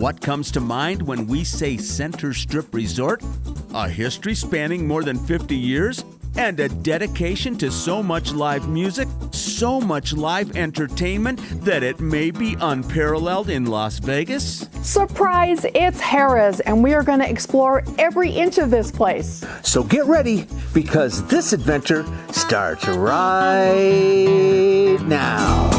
What comes to mind when we say Center Strip Resort? A history spanning more than 50 years? And a dedication to so much live music, so much live entertainment that it may be unparalleled in Las Vegas? Surprise, it's Harrahs, and we are going to explore every inch of this place. So get ready, because this adventure starts right now.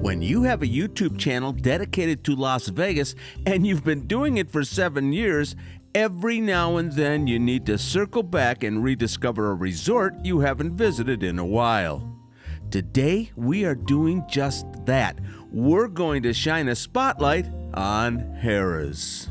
When you have a YouTube channel dedicated to Las Vegas and you've been doing it for 7 years, every now and then you need to circle back and rediscover a resort you haven't visited in a while. Today, we are doing just that. We're going to shine a spotlight on Harrahs.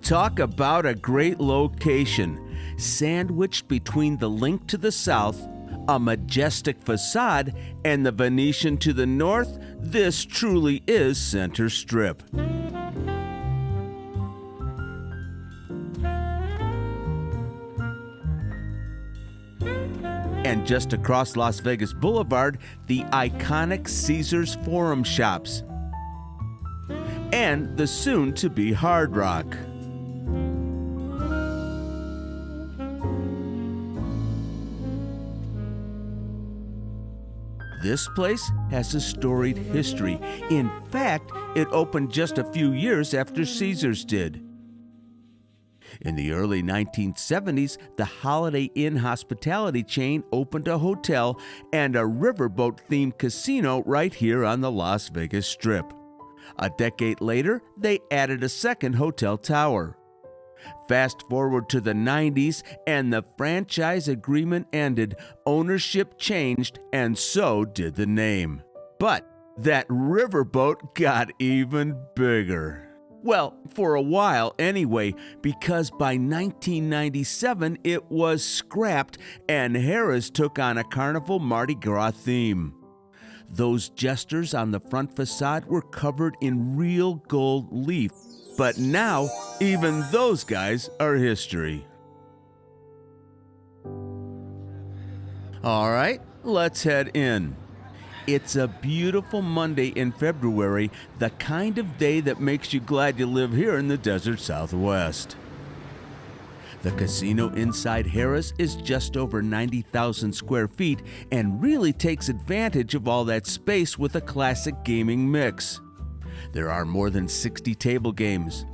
Talk about a great location. Sandwiched between the Link to the south, a majestic facade, and the Venetian to the north, this truly is Center Strip. And just across Las Vegas Boulevard, the iconic Caesars Forum Shops, and the soon-to-be Hard Rock. This place has a storied history. In fact, it opened just a few years after Caesars did. In the early 1970s, the Holiday Inn hospitality chain opened a hotel and a riverboat-themed casino right here on the Las Vegas Strip. A decade later, they added a second hotel tower. Fast forward to the 90s, and the franchise agreement ended, ownership changed, and so did the name. But that riverboat got even bigger. Well, for a while anyway, because by 1997 it was scrapped and Harrahs took on a Carnival Mardi Gras theme. Those jesters on the front facade were covered in real gold leaf. But now, even those guys are history. All right, let's head in. It's a beautiful Monday in February, the kind of day that makes you glad you live here in the desert Southwest. The casino inside Harrahs is just over 90,000 square feet and really takes advantage of all that space with a classic gaming mix. There are more than 60 table games,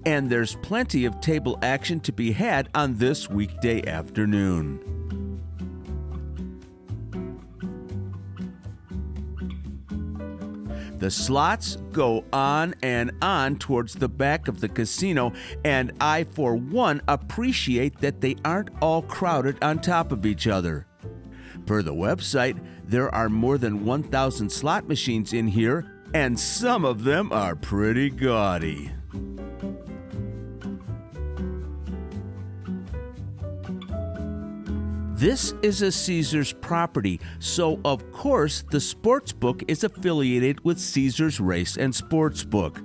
and there's plenty of table action to be had on this weekday afternoon. The slots go on and on towards the back of the casino, and I, for one, appreciate that they aren't all crowded on top of each other. Per the website, there are more than 1,000 slot machines in here, and some of them are pretty gaudy. This is a Caesars property, so of course the sportsbook is affiliated with Caesars Race and Sportsbook.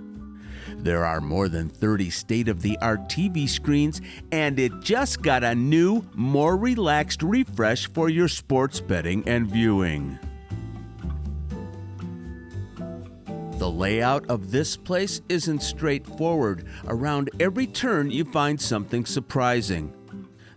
There are more than 30 state-of-the-art TV screens, and it just got a new, more relaxed refresh for your sports betting and viewing. The layout of this place isn't straightforward. Around every turn you find something surprising.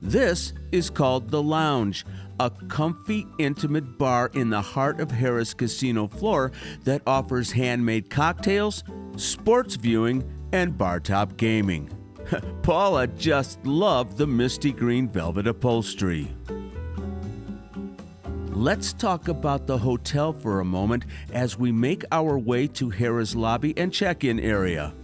This is called The Lounge, a comfy, intimate bar in the heart of Harrahs casino floor that offers handmade cocktails, sports viewing, and bar-top gaming. Paula just loved the misty green velvet upholstery. Let's talk about the hotel for a moment as we make our way to Harrahs lobby and check-in area.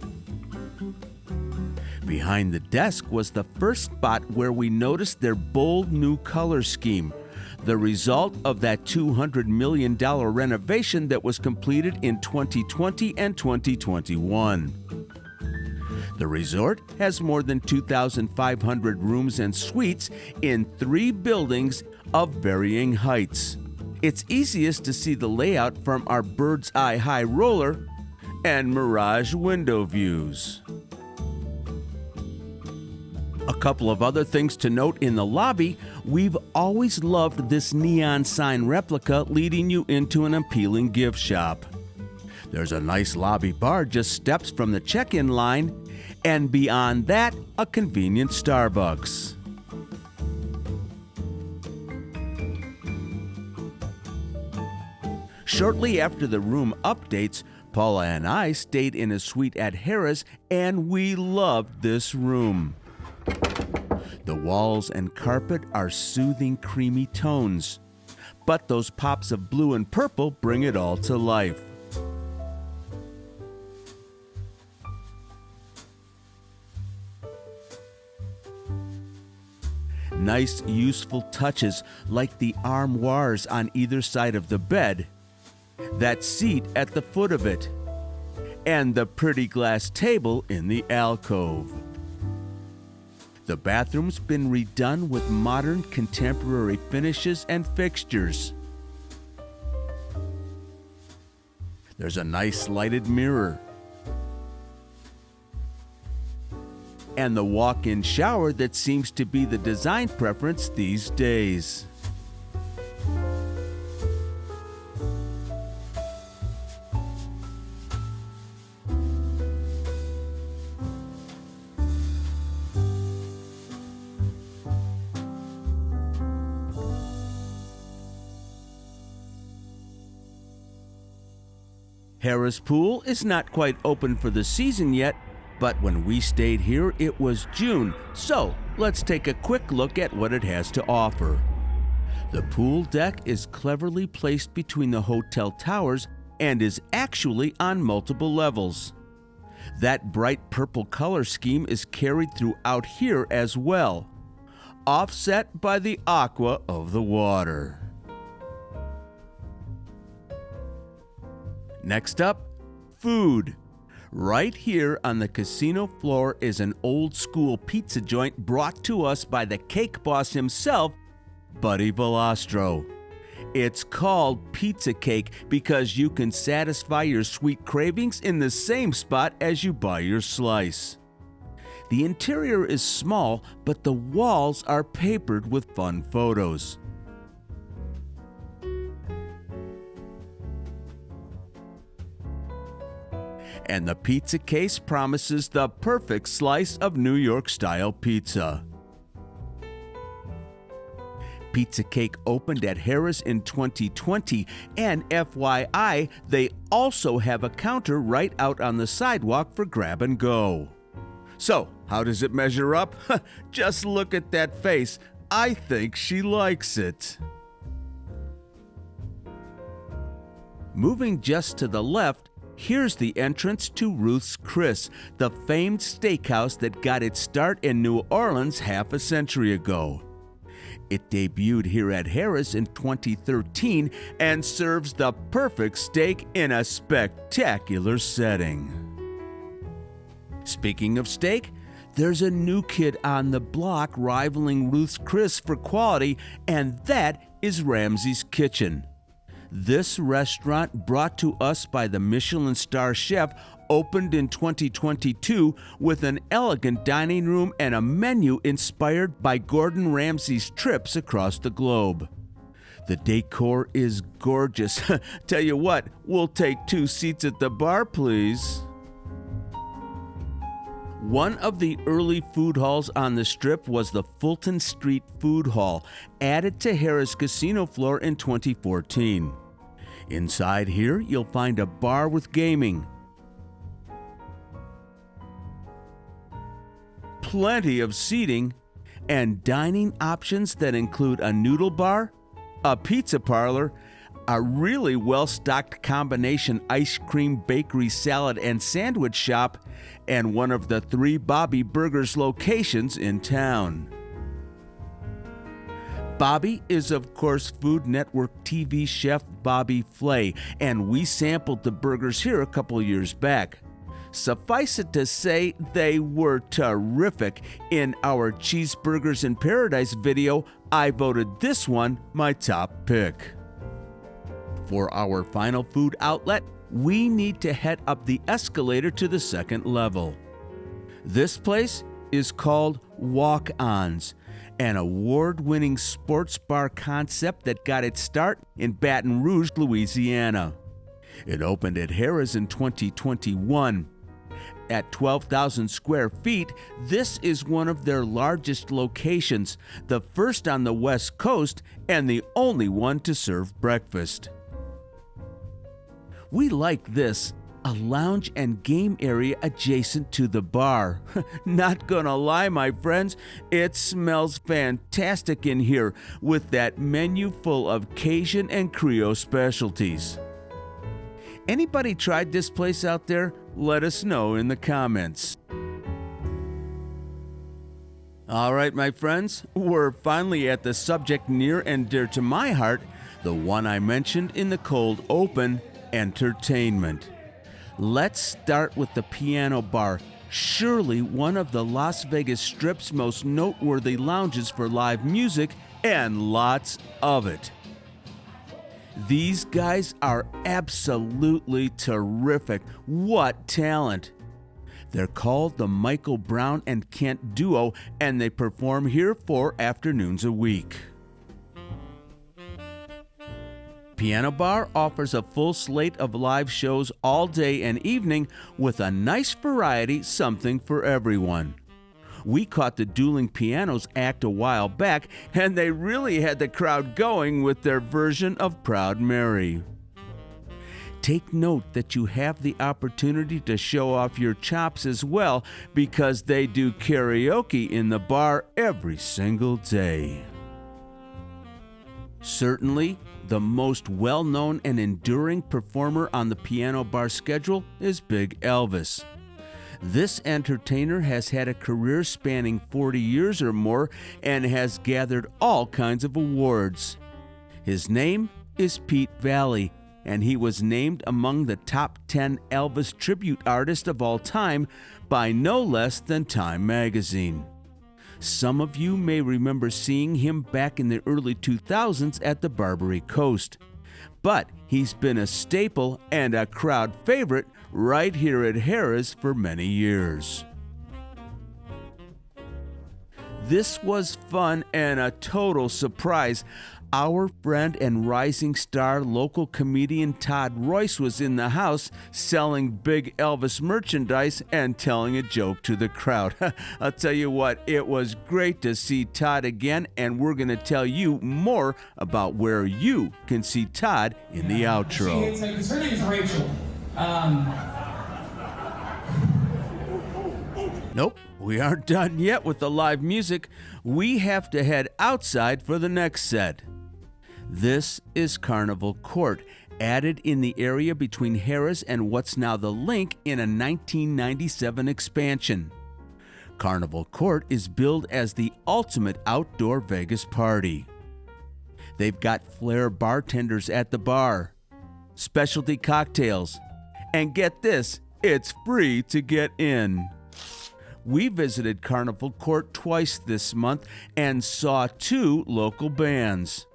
Behind the desk was the first spot where we noticed their bold new color scheme, the result of that $200 million renovation that was completed in 2020 and 2021. The resort has more than 2,500 rooms and suites in 3 buildings of varying heights. It's easiest to see the layout from our bird's eye high roller, and Mirage window views. A couple of other things to note in the lobby: we've always loved this neon sign replica leading you into an appealing gift shop. There's a nice lobby bar just steps from the check-in line, and beyond that, a convenient Starbucks. Shortly after the room updates, Paula and I stayed in a suite at Harrahs, and we loved this room. The walls and carpet are soothing, creamy tones, but those pops of blue and purple bring it all to life. Nice, useful touches like the armoires on either side of the bed, that seat at the foot of it, and the pretty glass table in the alcove. The bathroom's been redone with modern contemporary finishes and fixtures. There's a nice lighted mirror, and the walk-in shower that seems to be the design preference these days. Harrah's pool is not quite open for the season yet, but when we stayed here it was June, so let's take a quick look at what it has to offer. The pool deck is cleverly placed between the hotel towers and is actually on multiple levels. That bright purple color scheme is carried throughout here as well, offset by the aqua of the water. Next up, food. Right here on the casino floor is an old-school pizza joint brought to us by the cake boss himself, Buddy Velastro. It's called Pizza Cake because you can satisfy your sweet cravings in the same spot as you buy your slice. The interior is small, but the walls are papered with fun photos. And the pizza case promises the perfect slice of New York-style pizza. Pizza Cake opened at Harrah's in 2020, and FYI, they also have a counter right out on the sidewalk for grab and go. So, how does it measure up? Just look at that face. I think she likes it. Moving just to the left, here's the entrance to Ruth's Chris, the famed steakhouse that got its start in New Orleans half a century ago. It debuted here at Harrah's in 2013 and serves the perfect steak in a spectacular setting. Speaking of steak, there's a new kid on the block rivaling Ruth's Chris for quality, and that is Ramsay's Kitchen. This restaurant, brought to us by the Michelin star chef, opened in 2022 with an elegant dining room and a menu inspired by Gordon Ramsay's trips across the globe. The decor is gorgeous. Tell you what, we'll take 2 seats at the bar, please. One of the early food halls on the Strip was the Fulton Street Food Hall, added to Harrah's casino floor in 2014. Inside here, you'll find a bar with gaming, plenty of seating, and dining options that include a noodle bar, a pizza parlor, a really well-stocked combination ice cream, bakery, salad, and sandwich shop, and one of the 3 Bobby Burgers locations in town. Bobby is, of course, Food Network TV chef Bobby Flay, and we sampled the burgers here a couple years back. Suffice it to say, they were terrific. In our Cheeseburgers in Paradise video, I voted this one my top pick. For our final food outlet, we need to head up the escalator to the second level. This place is called Walk-Ons, an award-winning sports bar concept that got its start in Baton Rouge, Louisiana. It opened at Harrahs in 2021. At 12,000 square feet, this is one of their largest locations, the first on the West Coast and the only one to serve breakfast. We like this, a lounge and game area adjacent to the bar. Not gonna lie, my friends, it smells fantastic in here with that menu full of Cajun and Creole specialties. Anybody tried this place out there? Let us know in the comments. All right, my friends, we're finally at the subject near and dear to my heart, the one I mentioned in the cold open, entertainment. Let's start with the Piano Bar, surely one of the Las Vegas Strip's most noteworthy lounges for live music, and lots of it. These guys are absolutely terrific. What talent! They're called the Michael Brown and Kent Duo, and they perform here 4 afternoons a week. Piano Bar offers a full slate of live shows all day and evening with a nice variety, something for everyone. We caught the Dueling Pianos act a while back, and they really had the crowd going with their version of Proud Mary. Take note that you have the opportunity to show off your chops as well, because they do karaoke in the bar every single day. Certainly, the most well-known and enduring performer on the Piano Bar schedule is Big Elvis. This entertainer has had a career spanning 40 years or more and has gathered all kinds of awards. His name is Pete Valley, and he was named among the top 10 Elvis tribute artists of all time by no less than Time magazine. Some of you may remember seeing him back in the early 2000s at the Barbary Coast. But he's been a staple and a crowd favorite right here at Harrahs for many years. This was fun and a total surprise. Our friend and rising star local comedian Todd Royce was in the house selling Big Elvis merchandise and telling a joke to the crowd. I'll tell you what, it was great to see Todd again, and we're going to tell you more about where you can see Todd in the outro. Her name is Rachel. Nope, we aren't done yet with the live music. We have to head outside for the next set. This is Carnaval Court, added in the area between Harrahs and what's now the Link in a 1997 expansion. Carnaval Court is billed as the ultimate outdoor Vegas party. They've got flair bartenders at the bar, specialty cocktails, and get this, it's free to get in. We visited Carnaval Court twice this month and saw 2 local bands.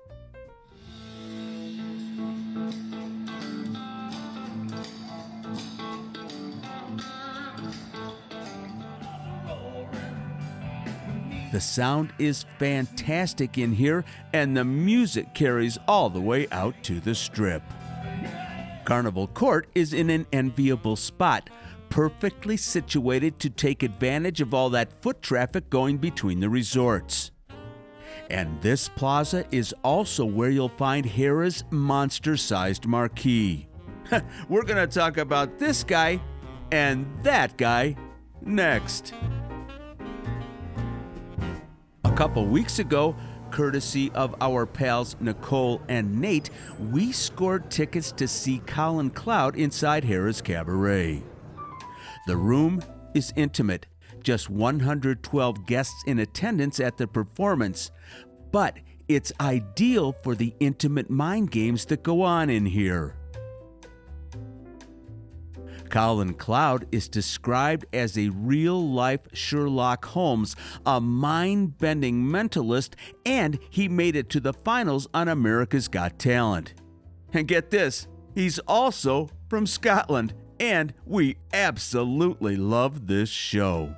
The sound is fantastic in here, and the music carries all the way out to the Strip. Carnaval Court is in an enviable spot, perfectly situated to take advantage of all that foot traffic going between the resorts. And this plaza is also where you'll find Harrah's monster-sized marquee. We're going to talk about this guy and that guy next. A couple weeks ago, courtesy of our pals Nicole and Nate, we scored tickets to see Colin Cloud inside Harrah's Cabaret. The room is intimate, just 112 guests in attendance at the performance, but it's ideal for the intimate mind games that go on in here. Colin Cloud is described as a real-life Sherlock Holmes, a mind-bending mentalist, and he made it to the finals on America's Got Talent. And get this, he's also from Scotland, and we absolutely love this show.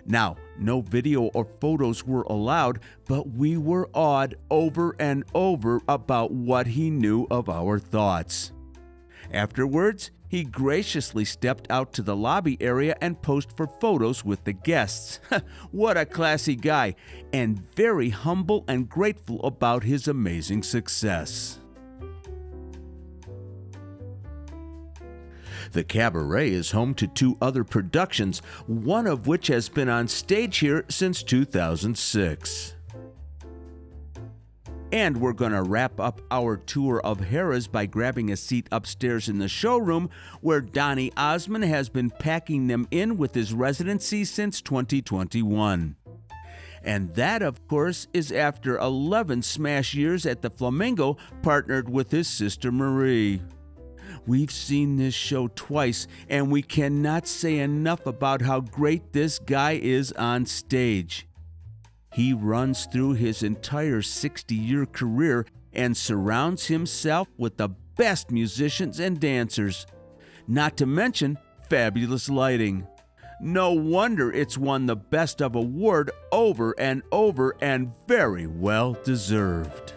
Now, no video or photos were allowed, but we were awed over and over about what he knew of our thoughts. Afterwards, he graciously stepped out to the lobby area and posed for photos with the guests. What a classy guy, and very humble and grateful about his amazing success. The Cabaret is home to 2 other productions, one of which has been on stage here since 2006. And we're going to wrap up our tour of Harrahs by grabbing a seat upstairs in the showroom, where Donny Osmond has been packing them in with his residency since 2021. And that, of course, is after 11 smash years at the Flamingo, partnered with his sister Marie. We've seen this show twice, and we cannot say enough about how great this guy is on stage. He runs through his entire 60-year career and surrounds himself with the best musicians and dancers, not to mention fabulous lighting. No wonder it's won the Best of award over and over, and very well deserved.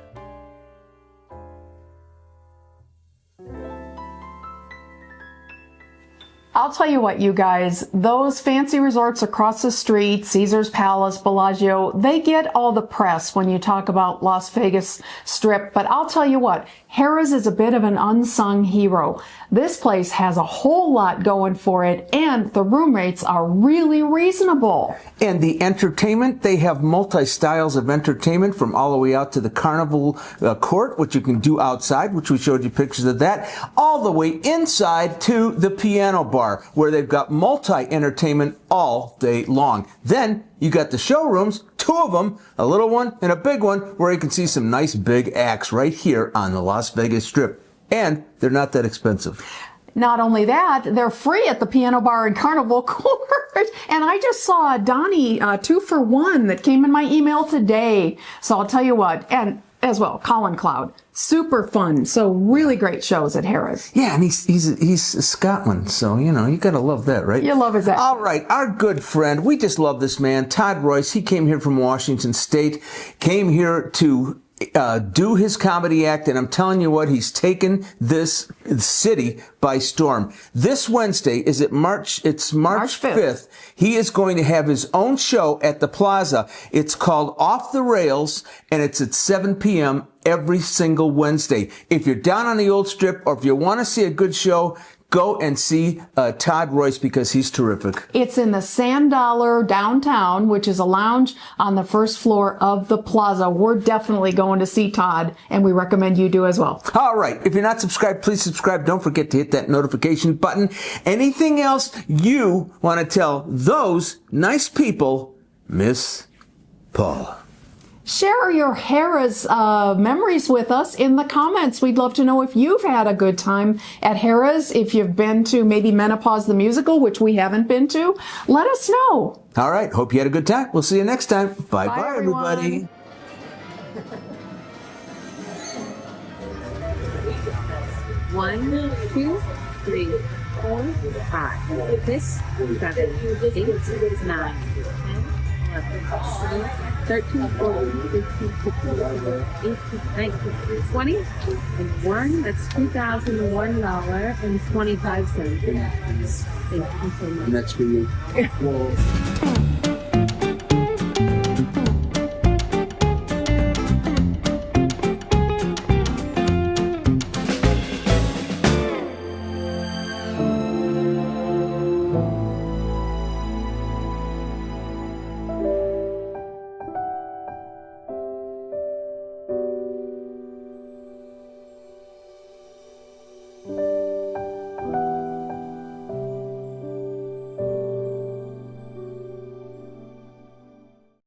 I'll tell you what, you guys, those fancy resorts across the street, Caesar's Palace, Bellagio, they get all the press when you talk about Las Vegas Strip. But I'll tell you what, Harrahs is a bit of an unsung hero. This place has a whole lot going for it, and the room rates are really reasonable. And the entertainment, they have multi-styles of entertainment from all the way out to the Carnaval Court, which you can do outside, which we showed you pictures of that, all the way inside to the piano bar, where they've got multi-entertainment all day long. Then you got the showrooms, 2 of them, a little one and a big one, where you can see some nice big acts right here on the Las Vegas Strip. And they're not that expensive. Not only that, they're free at the piano bar in Carnaval Court. And I just saw a Donny 2-for-1 that came in my email today. So I'll tell you what, and as well, Colin Cloud. Super fun. So really great shows at Harrahs. Yeah, and he's Scotland, so, you know, you gotta love that, right? You love his accent. All right, our good friend, we just love this man, Todd Royce. He came here from Washington State, came here to do his comedy act, and I'm telling you what, he's taken this city by storm. This Wednesday, March 5th. He is going to have his own show at the Plaza. It's called Off the Rails, and it's at 7 p.m. every single Wednesday. If you're down on the old strip, or if you want to see a good show, go and see Todd Royce, because he's terrific. It's in the Sand Dollar downtown, which is a lounge on the first floor of the Plaza. We're definitely going to see Todd, and we recommend you do as well. All right. If you're not subscribed, please subscribe. Don't forget to hit that notification button. Anything else you want to tell those nice people, Miss Paula? Share your Harrahs memories with us in the comments. We'd love to know if you've had a good time at Harrahs, if you've been to maybe Menopause the Musical, which we haven't been to. Let us know. All right. Hope you had a good time. We'll see you next time. Bye-bye, everybody. One, 2, 3, 4, 5, 6, 7, 8, 9, 10, 11, 13, 14, 15, 16, 18, 19, 20, and 1. That's $2,001 and 25 cents. Thank you so much. And that's for you.